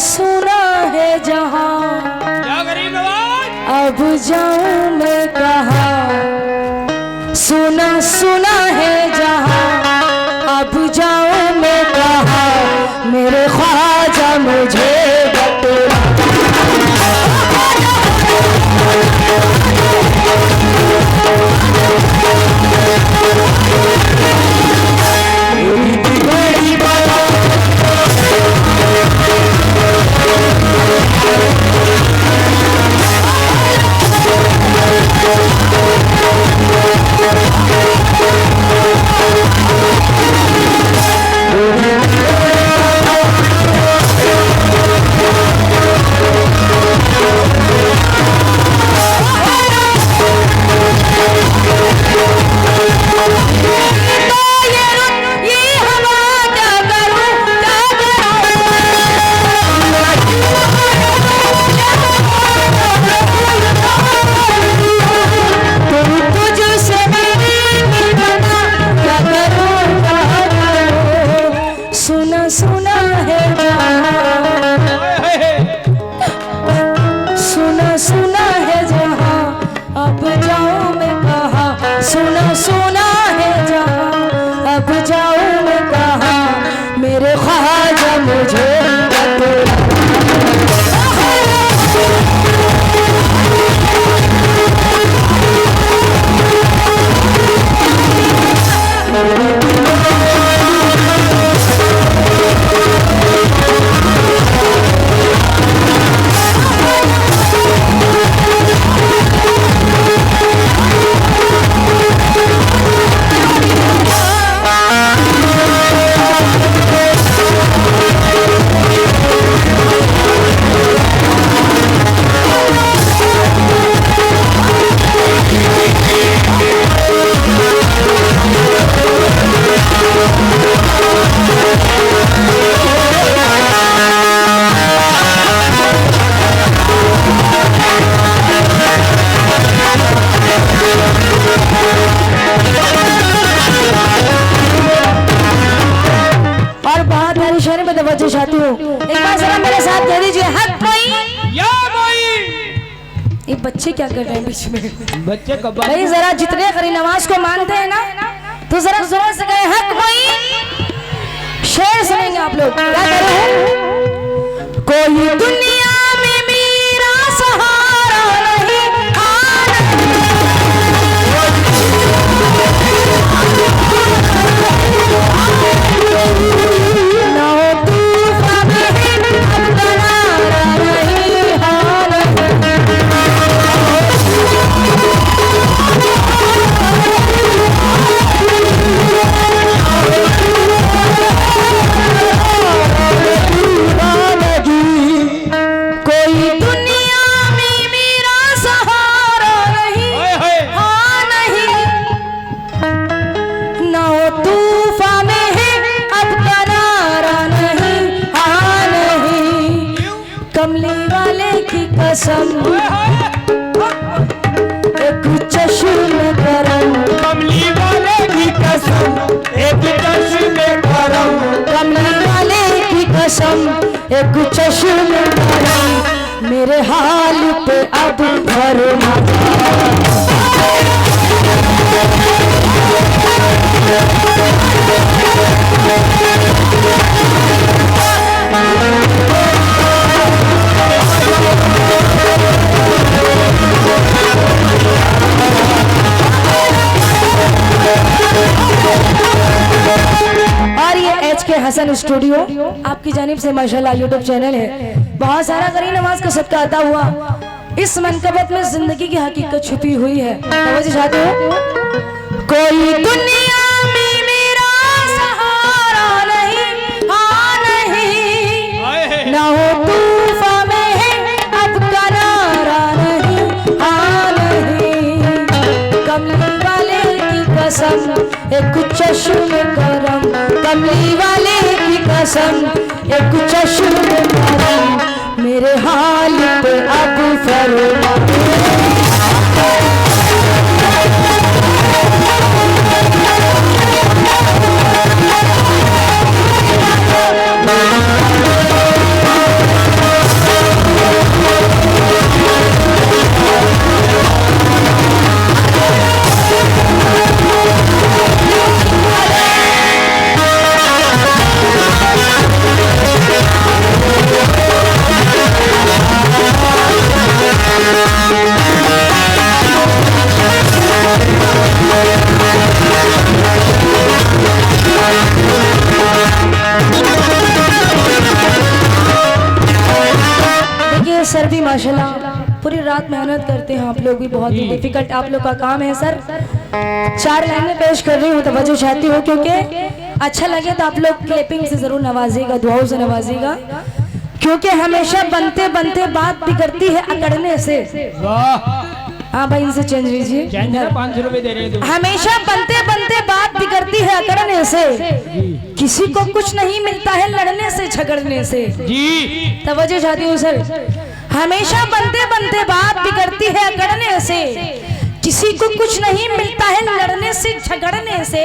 सुना है जहां, अब जाऊं मैं कहाँ। सुना सुना है जहां, अब जाऊं मैं कहाँ। मेरे ख्वाजा मुझे बतला। सुना सुना है जहां, अब जाऊं मैं कहाँ। मेरे ख्वाजा मुझे बतला। चाहती हूँ, एक बार जरा मेरे साथ कह दीजिए, हक भाई या भाई। ये बच्चे क्या कर रहे हैं बीच में? बच्चे कब भाई जरा जितने करी नमाज को मानते हैं ना, तो जरा जोर से कहें हक भाई। शेर सुनेंगे आप लोग। क्या कह रहे हैं? कोई दुनिया में मेरा सहारा नहीं, कसम एक चश्मे करम, कमली वाले की कसम एक चश्मे करम, कमली वाले की कसम एक चश्मे करम। मेरे हाल पे अब भरमा। और ये एच के हसन स्टूडियो आपकी जानिब से माशाल्लाह यूट्यूब चैनल है। बहुत सारा करीम नमाज का सदका अता हुआ। इस मनकबत में जिंदगी की हकीकत छुपी हुई है। समझ जाते हो? कोई दुनिया में मेरा सहारा नहीं, हाँ नहीं, ना हो तूफान में अब करारा नहीं, हाँ नहीं। कमली वाले की कसम एक चश्मे करम, कमली वाले की कसम एक चश्मे करम। मेरे हाल पे अब फरमा। सर भी माशाल्लाह पूरी रात मेहनत करते हैं। आप लोग भी बहुत ही डिफिकल्ट आप लोग का काम है सर। 4 लाइनें पेश कर रही हूँ, तवज्जो चाहती हूँ, क्योंकि अच्छा लगे तो आप लोग क्लैपिंग से जरूर नवाजिएगा, दुआओं से नवाजिएगा, क्योंकि हमेशा बनते बनते बात बिगड़ती है अकड़ने से। हाँ भाई, इनसे चेंज लीजिए, 500 रुपए दे रहे हैं। हमेशा बनते बनते बात बिगड़ती है अकड़ने से, किसी को कुछ नहीं मिलता है लड़ने से झगड़ने से। जी तवज्जो चाहती हूँ सर। हमेशा बनते बनते बात बिगड़ती है अकड़ने से, किसी को कुछ नहीं मिलता है लड़ने से झगड़ने से।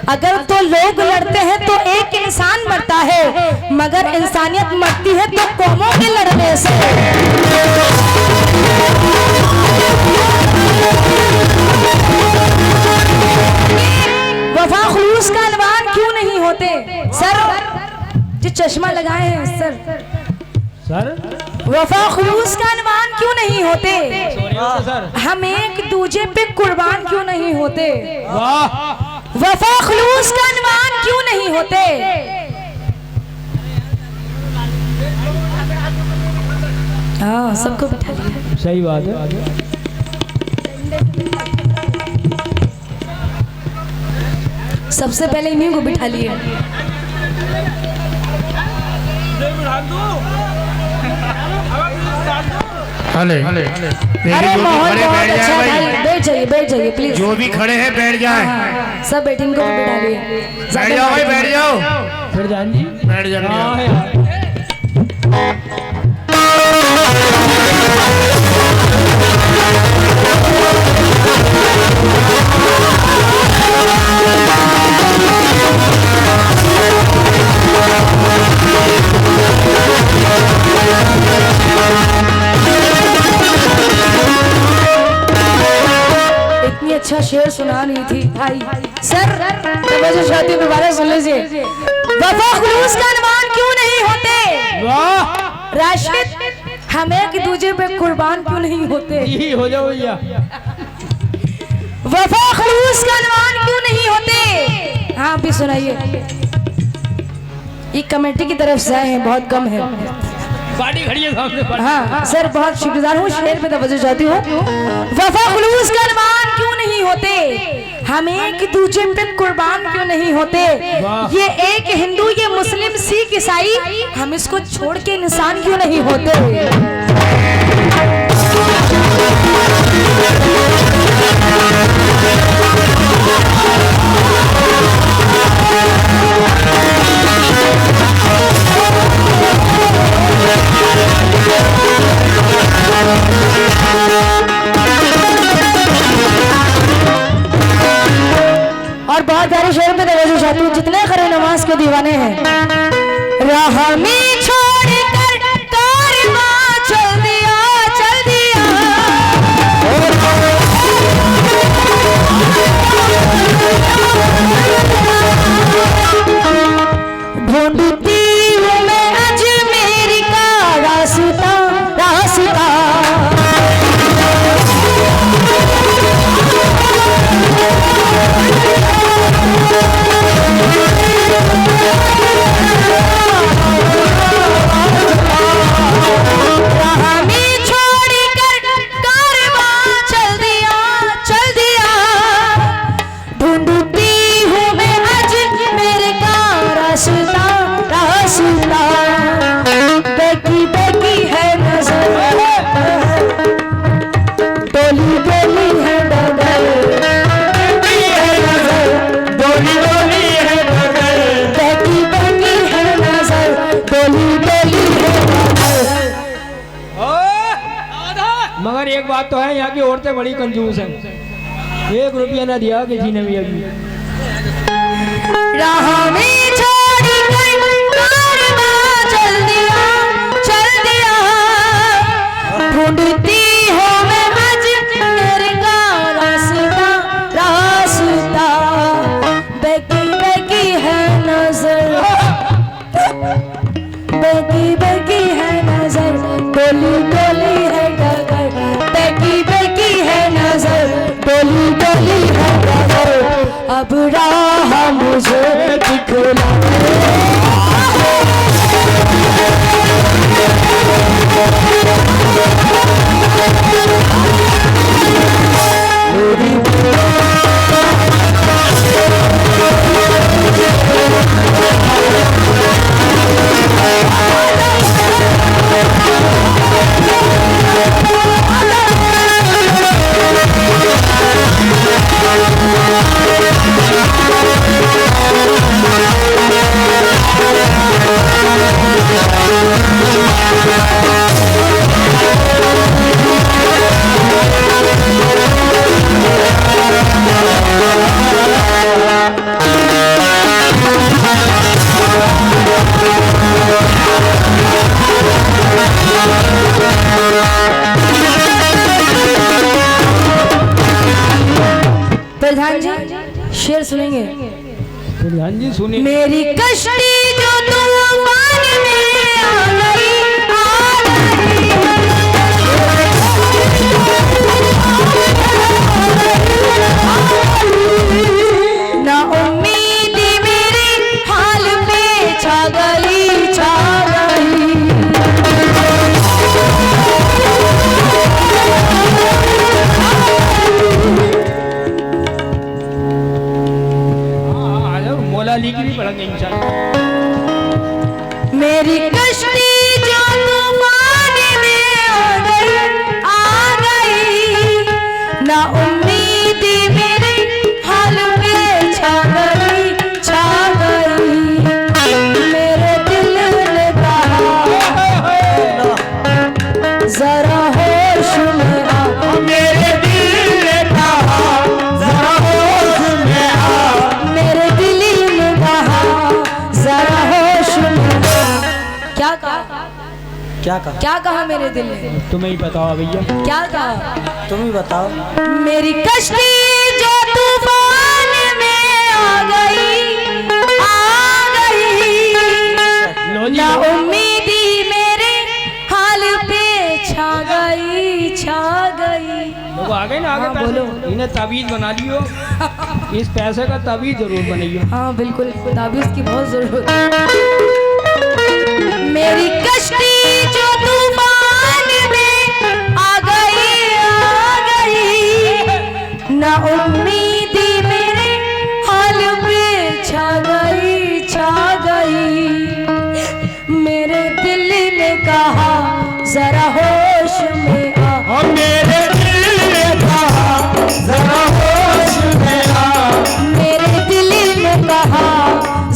अगर तो लोग लड़ते हैं तो एक इंसान मरता है, मगर इंसानियत मरती है तो कौमों के लड़ने से। वफा खुलूस का अलवान क्यों नहीं होते सर? जो चश्मा लगाए हैं सर, वफा खुलूस का अलवान क्यों नहीं होते? हम एक दूजे पे कुर्बान क्यों नहीं होते? वफा खुलूस का अलवान क्यों नहीं होते? हाँ, सबको बिठा लिया। सही बात है। सबसे पहले इन्हीं को बिठा लिए। अरे माहौल बहुत अच्छा है भाई, बैठ जाइए प्लीज। जो भी खड़े हैं बैठ जाए। हाँ, सब बैठ, इनको भी बिठा लिए। बैठ जाओ भाई, बैठ जाओ, फिर जान जी बैठ जाओ। इतनी अच्छा शेर सुना रही थी भाई सर, तवज्जो शादी दोबारा सुन लीजिए। वफा खुलूस का अलवान क्यों नहीं होते? राशिद, हम एक दूजे पे कुर्बान क्यों नहीं होते? हो जाओ भैया। वफा खुलूस का अलवान क्यों नहीं होते? हाँ, आप भी सुनाइए। ये कमेटी की तरफ से आए हैं, बहुत कम है। गाड़ी खड़ी है सामने। हाँ सर, बहुत शुक्रगुजार हूँ, शेर पे तवज्जो चाहती हूँ। वफा खुलूस का अलवान क्यों नहीं होते? हम एक दूजे पे कुर्बान क्यों नहीं होते? ये एक हिंदू, ये मुस्लिम, सिख, ईसाई, हम इसको छोड़ के इंसान क्यों नहीं होते? और बहुत सारे शेर पे तवज्जो चाहती हूँ, जितने खरे नमाज के दीवाने हैं। राह में छोड़ कर कारवां चल दिया, चल दिया। ढूंढती हूँ मैं अजमेर का रास्ता, रास्ता। मगर एक बात तो है, यहाँ की औरतें बड़ी कंजूस हैं। 1 रुपया ना दिया किसी ने भी अभी। राह में छोड़ कर कारवां चल दिया, चल दिया। ढूंढती हो मैं अजमेर का रास्ता, रास्ता। बेकी बेकी है नजर, बेकी बेकी है नजर, डोली डोली है डगर। बेकी बेकी है नजर, डोली डोली है डगर। अब राह मुझे दिखला सुनेंगे? ध्यान जी सुनिए। मेरी कश्ती जो तूफान में आ गई, ना उम्मीद मेरे हाल पे छा गई, छा गई। आ जाओ, मौला अली की भी पढ़ेंगे इंशाल्लाह। मेरी कश्ती जो तूफान में आ गई, ना उम्मीद मेरे हाल पे छा गई, छा गई। मेरे दिल ने कहा जरा होश में आ, मेरे दिल ने कहा जरा होश में आ। मेरे दिल ने कहा जरा होश में आ। क्या कहा? क्या कहा? क्या कहा मेरे दिल ने? तुम्हें ही बताओ भैया। क्या कहा? तुम ही बताओ। मेरी कश्ती जो तूफान में आ गई, आ गई। लो जी, ना लो। उम्मीदी मेरे हाल पे छा गई, छा गई। लोग आ गए ना आगे हाँ, पैसे। बोलो। इन्हें ताबीज बना लियो। इस पैसे का ताबीज जरूर बनाइयो। हाँ बिल्कुल, ताबीज की बहुत जरूरत है। मेरी कश्ती जो तूफान में आ गई, आ गई। ना उम्मीदी मेरे हाल पे छा गई, छा गई। मेरे दिल ने कहा जरा होश में आ, और मेरे दिल ने कहा जरा होश में आ। मेरे दिल ने कहा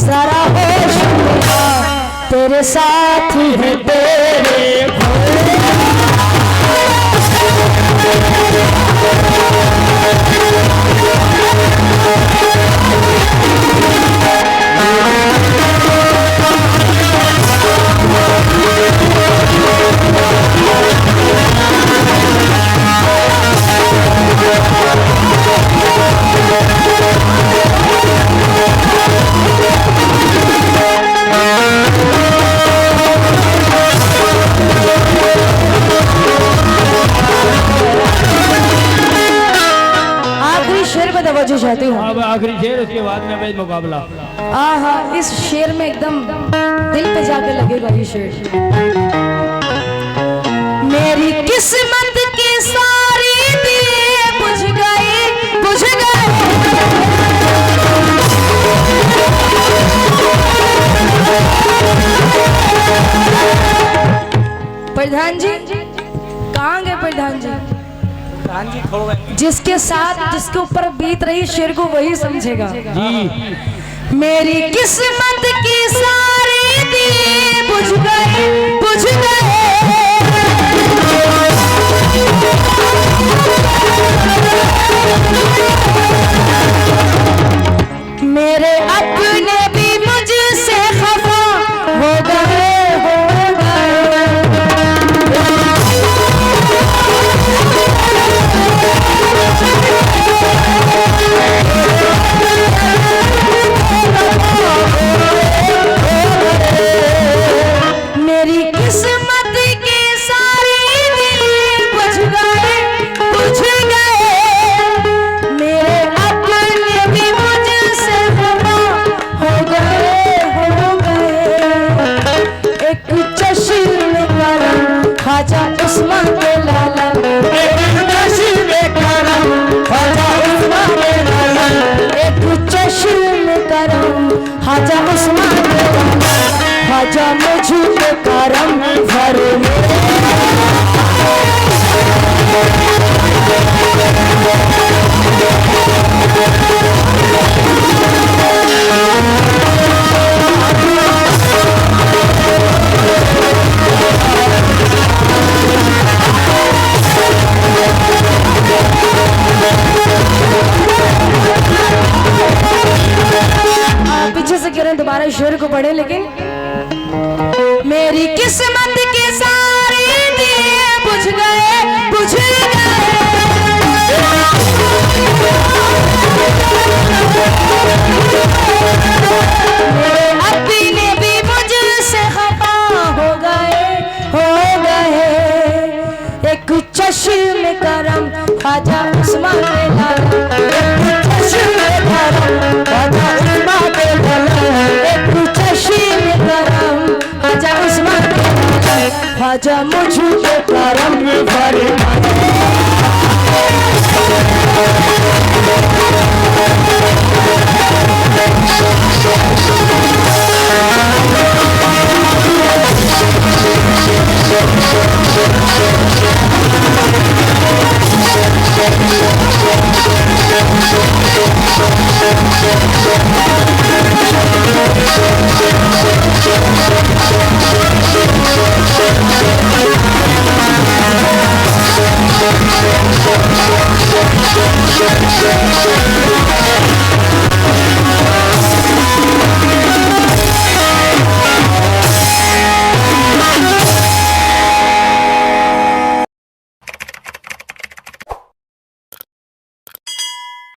जरा होश में आ। तेरे साथ है तेरे आखिरी शेर पे तवज्जो चाहती हूँ। अब आखिरी शेर, उसके बाद में भाई मुकाबला। आहा, इस शेर में एकदम दिल पे जाके लगेगा ये शेर। मेरी किस्मत के सारे दिए बुझ गए, बुझ गए। प्रधान जी कहाँ गए? प्रधान जी, कान जी खो गए। जिसके साथ जिसके ऊपर बीत रही शेर को वही समझेगा। जी, मेरी किस्मत की सारे दिए बुझ गए, बुझ गए। मेरे अपने भी मुझसे खफा हो गए, हो गए। मेरी किस्मत के सारे दिल बुझ गए, बुझ गए। मेरे अपने भी मुझसे खफा हो गए, हो गए। एक चश्म करम ख्वाजा उस्मान के लाला, एक चश्म करम ख्वाजा उस्मान के लाला, एक चश्म करम ख्वाजा उस्मान के लाला। ख्वाजा मुझ पे करम फरमाए। पीछे से कह रहे हैं दोबारा शेर को पढ़े, लेकिन मेरी किस्मत के सारे दिए बुझ गए, बुझ गए। ख्वाजा उस्मान के लाला एक चश्मे करम ख्वाजा उस्मान के लाला एक चश्मे करम ख्वाजा उस्मान के लाला ख्वाजा मुझे करम फरमाए Yeah.